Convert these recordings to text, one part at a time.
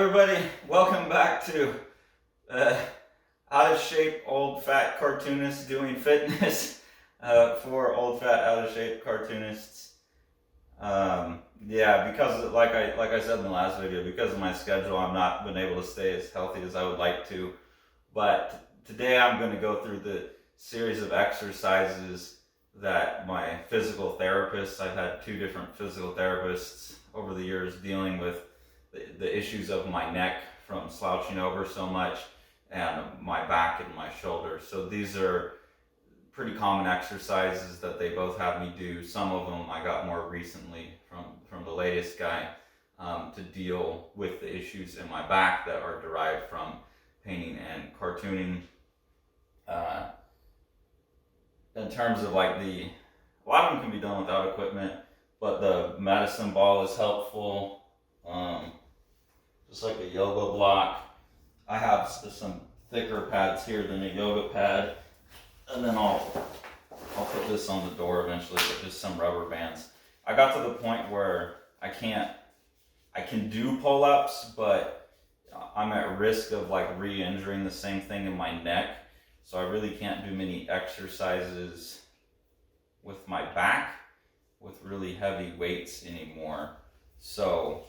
everybody, welcome back to out of shape old fat cartoonists doing fitness for old fat out of shape cartoonists. Yeah, because like I said in the last video, because of my schedule, I've not been able to stay as healthy as I would like to. But today I'm going to go through the series of exercises that my physical therapist, I've had 2 different physical therapists over the years dealing with the issues of my neck from slouching over so much and my back and my shoulders. So these are pretty common exercises that they both have me do. Some of them I got more recently from the latest guy to deal with the issues in my back that are derived from painting and cartooning. In terms of like a lot of them can be done without equipment, but the medicine ball is helpful. Just like a yoga block. I have some thicker pads here than a yoga pad, and then I'll put this on the door eventually, but just some rubber bands. I got to the point where I can do pull-ups, but I'm at risk of like re-injuring the same thing in my neck, so I really can't do many exercises with my back with really heavy weights anymore. So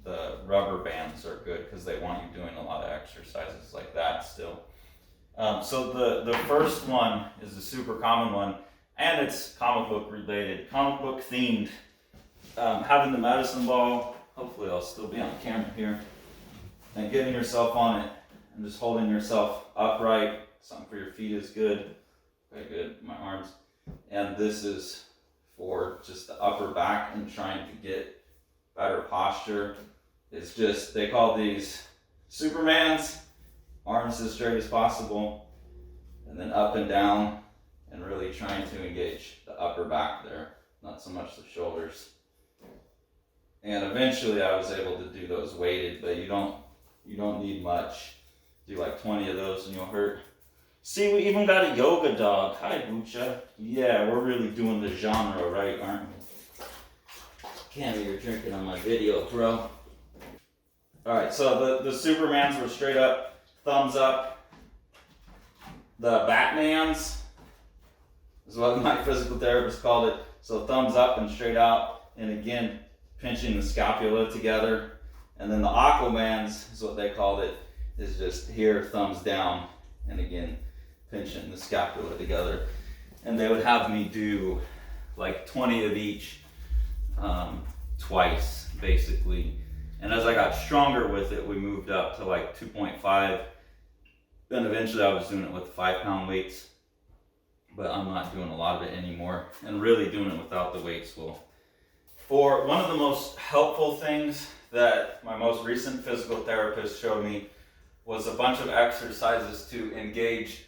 the rubber bands are good because they want you doing a lot of exercises like that still. So the first one is a super common one, and it's comic book related, comic book themed. Having the medicine ball, hopefully I'll still be on camera here, and getting yourself on it and just holding yourself upright. Something for your feet is good. Okay, good, my arms. And this is for just the upper back and trying to get better posture. It's just, they call these Supermans, arms as straight as possible, and then up and down, and really trying to engage the upper back there, not so much the shoulders. And eventually I was able to do those weighted, but you don't need much. Do like 20 of those and you'll hurt. See, we even got a yoga dog. Hi, Bucha. Yeah, we're really doing the genre right, aren't we? Cammy, you're drinking on my video, bro. Alright, so the Supermans were straight up, thumbs up. The Batmans is what my physical therapist called it. So thumbs up and straight out, and again, pinching the scapula together. And then the Aquamans is what they called it, is just here, thumbs down, and again, pinching the scapula together. And they would have me do like 20 of each twice, basically. And as I got stronger with it, we moved up to like 2.5. Then eventually I was doing it with 5-pound weights, but I'm not doing a lot of it anymore. And really doing it without the weights will. For one of the most helpful things that my most recent physical therapist showed me was a bunch of exercises to engage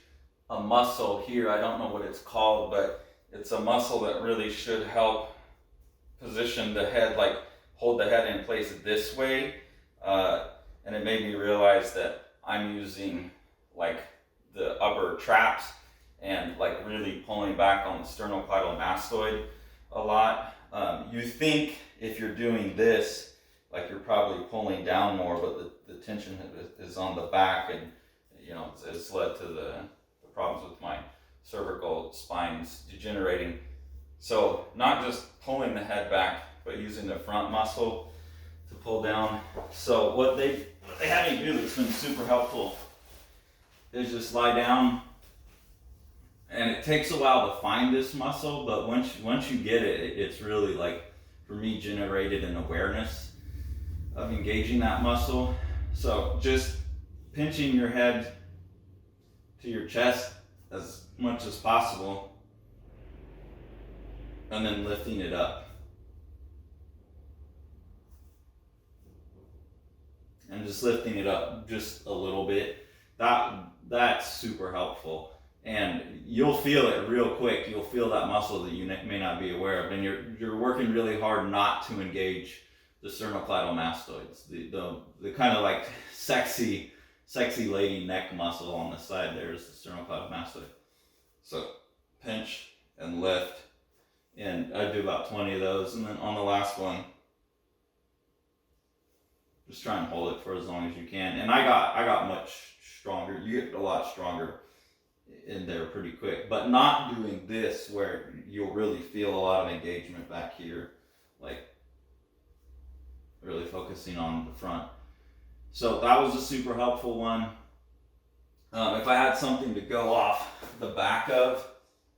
a muscle here. I don't know what it's called, but it's a muscle that really should help position the head, like hold the head in place this way. And it made me realize that I'm using like the upper traps and like really pulling back on the sternocleidomastoid a lot. You think if you're doing this, like you're probably pulling down more, but the tension is on the back, and you know it's led to the problems with my cervical spines degenerating. So not just pulling the head back, but using the front muscle to pull down. So what they had me do that's been super helpful is just lie down, and it takes a while to find this muscle, but once you get it, it's really, like, for me, generated an awareness of engaging that muscle. So just pinching your head to your chest as much as possible, and then lifting it up. And just lifting it up just a little bit. That's super helpful. And you'll feel it real quick. You'll feel that muscle that you may not be aware of. And you're working really hard not to engage the sternocleidomastoids. The kind of like sexy lady neck muscle on the side there is the sternocleidomastoid. So pinch and lift. And I do about 20 of those. And then on the last one, Just try and hold it for as long as you can. And I got much stronger. You get a lot stronger in there pretty quick, but not doing this where you'll really feel a lot of engagement back here, like really focusing on the front. So that was a super helpful one. If I had something to go off the back of,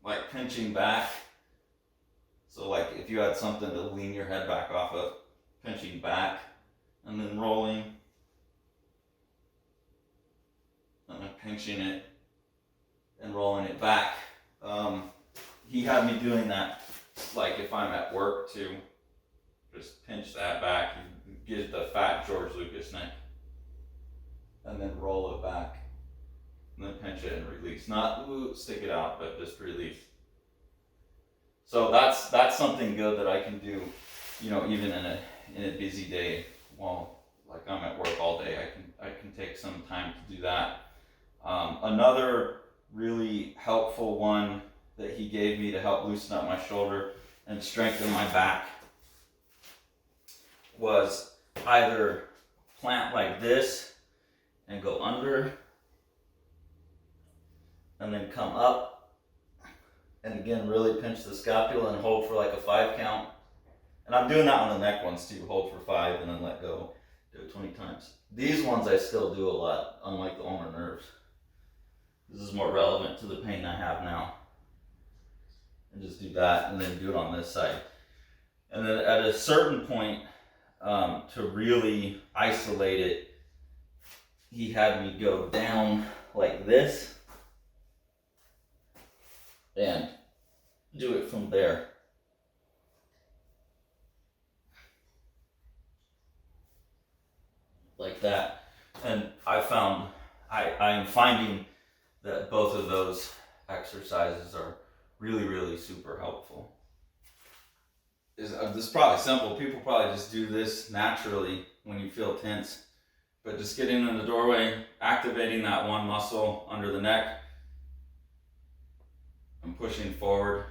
like pinching back, so like if you had something to lean your head back off of, pinching back and then rolling and then pinching it and rolling it back. He had me doing that, like if I'm at work too, just pinch that back, you get the fat George Lucas neck, and then roll it back, and then pinch it and release. Not stick it out, but just release. So that's something good that I can do, you know, even in a busy day while like I'm at work all day. I can take some time to do that. Another really helpful one that he gave me to help loosen up my shoulder and strengthen my back was either plant like this and go under and then come up, and again really pinch the scapula and hold for like a 5 count. And I'm doing that on the neck ones too, hold for 5 and then let go, do it 20 times. These ones I still do a lot, unlike the ulnar nerves. This is more relevant to the pain I have now. And just do that and then do it on this side. And then at a certain point, to really isolate it, he had me go down like this and do it from there. Like that. And I'm finding that both of those exercises are really super helpful. This is probably simple. People probably just do this naturally when you feel tense. But just getting in the doorway, activating that one muscle under the neck, and pushing forward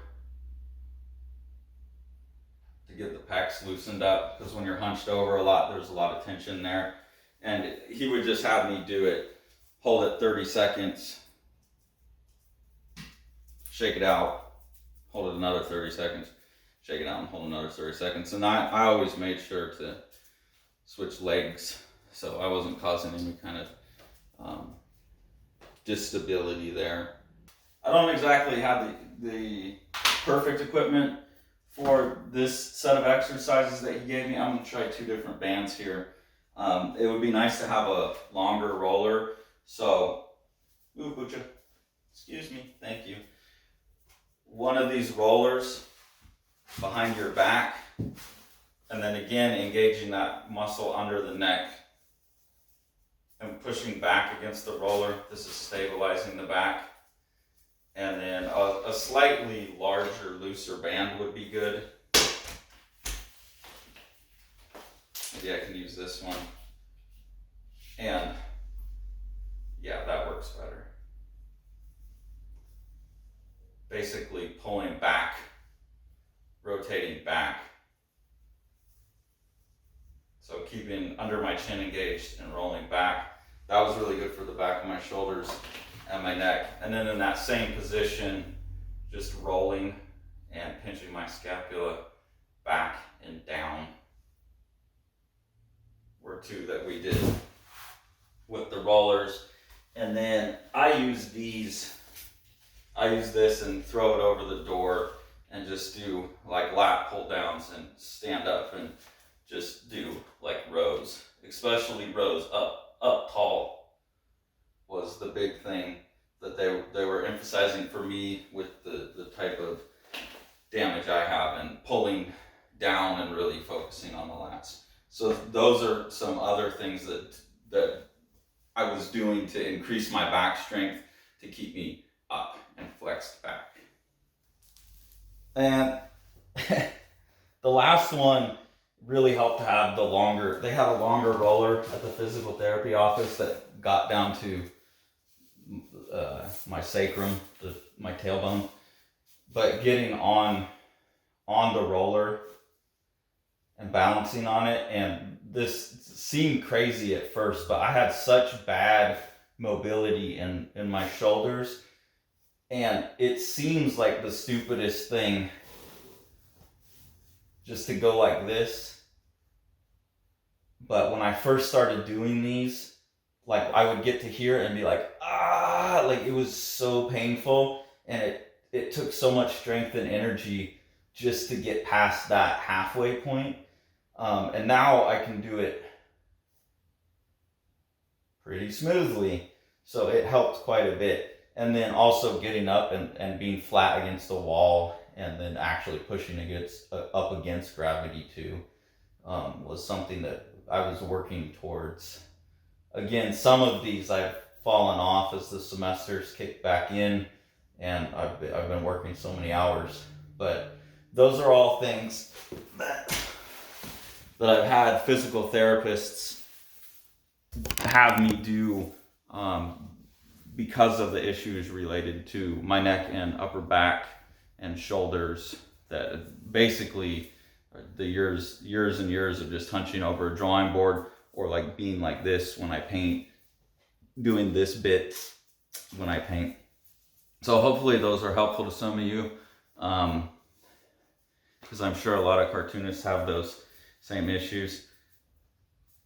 to get the pecs loosened up, because when you're hunched over a lot, there's a lot of tension there. And he would just have me do it, hold it 30 seconds, shake it out, hold it another 30 seconds, shake it out and hold another 30 seconds. And I always made sure to switch legs so I wasn't causing any kind of disability there. I don't exactly have the perfect equipment for this set of exercises that he gave me. I'm going to try 2 different bands here. It would be nice to have a longer roller. So, Bucha, excuse me, thank you. One of these rollers behind your back, and then again engaging that muscle under the neck and pushing back against the roller. This is stabilizing the back. And then a slightly larger, looser band would be good. Maybe I can use this one. And yeah, that works better. Basically pulling back, rotating back. So keeping under my chin engaged and rolling back. That was really good for the back of my shoulders and my neck. And then in that same position, just rolling and pinching my scapula back and down were 2 that we did with the rollers. And then I use this and throw it over the door and just do like lat pull downs and stand up and just do like rows, especially rows up tall was the big thing that they were emphasizing for me with the type of damage I have, and pulling down and really focusing on the lats. So those are some other things that I was doing to increase my back strength to keep me up and flexed back. And the last one really helped to have they had a longer roller at the physical therapy office that got down to my sacrum, my tailbone. But getting on the roller and balancing on it. And this seemed crazy at first, but I had such bad mobility in my shoulders, and it seems like the stupidest thing just to go like this. But when I first started doing these, like I would get to here and be like, ah, like it was so painful, and it took so much strength and energy just to get past that halfway point. And now I can do it pretty smoothly. So it helped quite a bit. And then also getting up and being flat against the wall, and then actually pushing up against gravity too, was something that I was working towards. Again, some of these I've fallen off as the semesters kicked back in, and I've been working so many hours. But those are all things that I've had physical therapists have me do because of the issues related to my neck and upper back and shoulders, that basically the years and years of just hunching over a drawing board, or like being like this when I paint, doing this bit when I paint. So hopefully those are helpful to some of you, because I'm sure a lot of cartoonists have those same issues.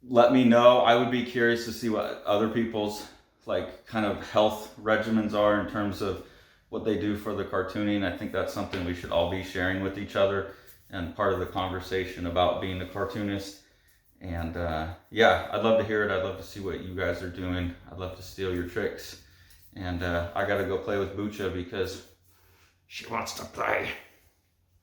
Let me know. I would be curious to see what other people's like kind of health regimens are in terms of what they do for the cartooning. I think that's something we should all be sharing with each other, and part of the conversation about being a cartoonist. And yeah, I'd love to hear it. I'd love to see what you guys are doing. I'd love to steal your tricks. And I gotta go play with Bucha because she wants to play.